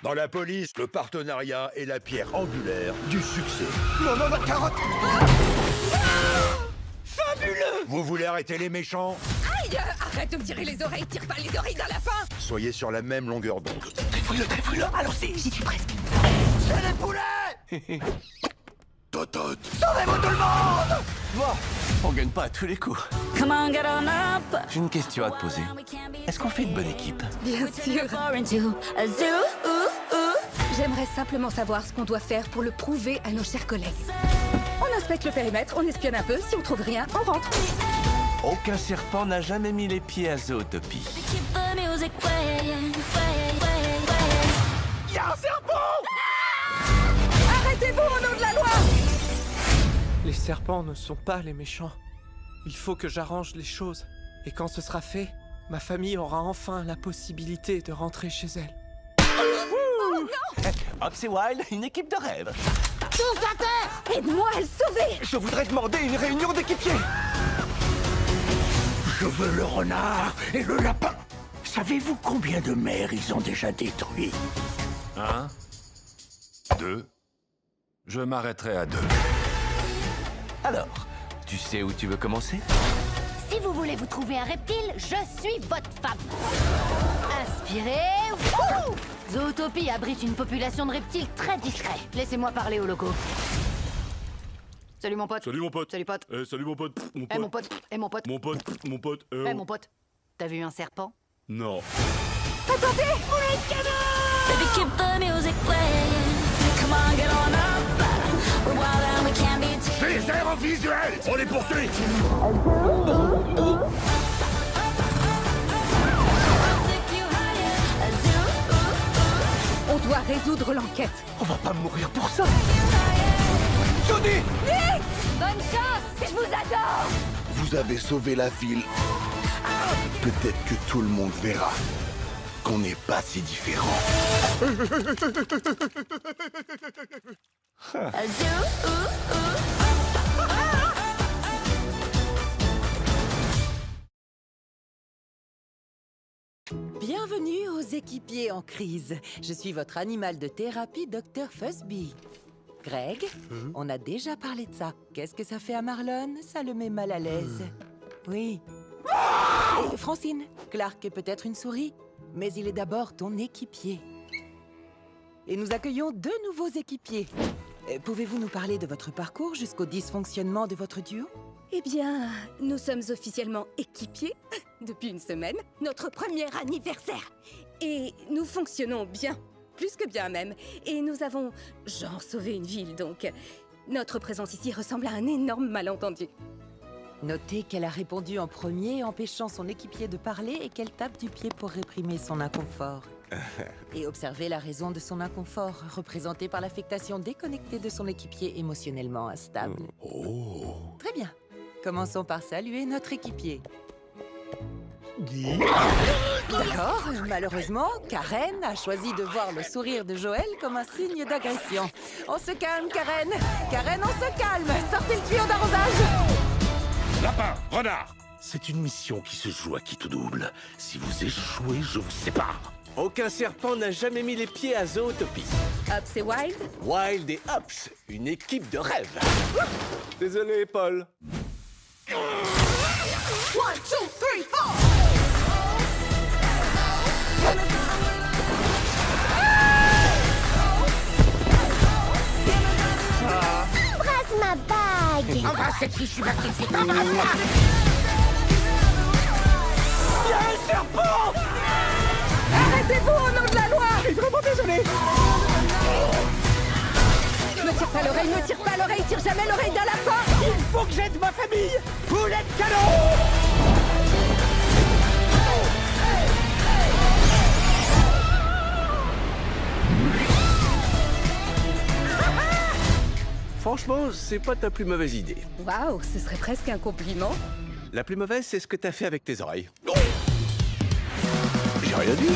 Dans la police, le partenariat est la pierre angulaire du succès. Non, non, ma carotte. Fabuleux! Vous voulez arrêter les méchants? Aïe! Arrête de me tirer les oreilles, tire pas les oreilles dans la fin! Soyez sur la même longueur d'onde. Trifouille-le, allons-y. J'y suis presque. C'est les poulets. Totote! Sauvez-vous tout le monde. Bon, on gagne pas à tous les coups. Come on, get on up. J'ai une question à te poser. Est-ce qu'on fait une bonne équipe? Bien sûr. Into a zoo. J'aimerais simplement savoir ce qu'on doit faire pour le prouver à nos chers collègues. On inspecte le périmètre, on espionne un peu, si on trouve rien, on rentre. Aucun serpent n'a jamais mis les pieds à Zootopie. Keep the music playing. Y'a un serpent. Arrêtez-vous au nom de la loi! Les serpents ne sont pas les méchants. Il faut que j'arrange les choses. Et quand ce sera fait, ma famille aura enfin la possibilité de rentrer chez elle. Hop, c'est Wild, une équipe de rêve. Tous à terre. Aide-moi à le sauver! Je voudrais demander une réunion d'équipiers. Je veux le renard et le lapin. Savez-vous combien de mers ils ont déjà détruits? 1, 2. Je m'arrêterai à 2. Alors, tu sais où tu veux commencer? Si vous voulez vous trouver un reptile, je suis votre femme. Inspirez. Wouh! Zootopie abrite une population de reptiles très discrets. Laissez-moi parler au loco. Salut mon pote. Salut mon pote. Salut pote. Salut mon pote. Mon Eh pote. mon pote. Eh mon pote. Mon pote. Mon pote. Eh mon pote. T'as vu un serpent? Non. Baby, keep the music playing. Come on, get on up. We're wild and we can't be tamed. Les airs visuels! On les poursuit! Take you higher. A zoo. On doit résoudre l'enquête. On va pas mourir pour ça. Jody. Bonne chance. Je vous adore. Vous avez sauvé la ville. Peut-être que tout le monde verra qu'on n'est pas si différents. A zoo. Bienvenue aux équipiers en crise. Je suis votre animal de thérapie, Dr. Fuzzby. Greg, on a déjà parlé de ça. Qu'est-ce que ça fait à Marlon? Ça le met mal à l'aise. Oui. Et Francine, Clark est peut-être une souris, mais il est d'abord ton équipier. Et nous accueillons 2 nouveaux équipiers. Pouvez-vous nous parler de votre parcours jusqu'au dysfonctionnement de votre duo? Eh bien, nous sommes officiellement équipiers depuis une semaine, notre premier anniversaire. Et nous fonctionnons bien, plus que bien même. Et nous avons, genre, sauvé une ville, donc notre présence ici ressemble à un énorme malentendu. Notez qu'elle a répondu en premier, empêchant son équipier de parler et qu'elle tape du pied pour réprimer son inconfort. Et observez la raison de son inconfort, représentée par l'affectation déconnectée de son équipier émotionnellement instable. Très bien. Commençons par saluer notre équipier. D'accord, malheureusement, Karen a choisi de voir le sourire de Joël comme un signe d'agression. On se calme, Karen. Karen, on se calme. Sortez le tuyau d'arrosage. Lapin, renard! C'est une mission qui se joue à qui tout double. Si vous échouez, je vous sépare. Aucun serpent n'a jamais mis les pieds à Zootopie. Ups et Wild? Wild et Hops, une équipe de rêve. Désolé, Paul. 1, 2, 3, 4. Embrasse ma bague. Embrasse cette fichue magnifique. Embrasse-la. Y'a un serpent. Arrêtez-vous au nom de la loi! Je suis vraiment désolé. Ne tire pas l'oreille, ne tire pas l'oreille, tire jamais l'oreille d'un lapin! Il faut que j'aide ma famille. Poulet de canon. Franchement, c'est pas ta plus mauvaise idée. Waouh, ce serait presque un compliment. La plus mauvaise, c'est ce que t'as fait avec tes oreilles. J'ai rien dit.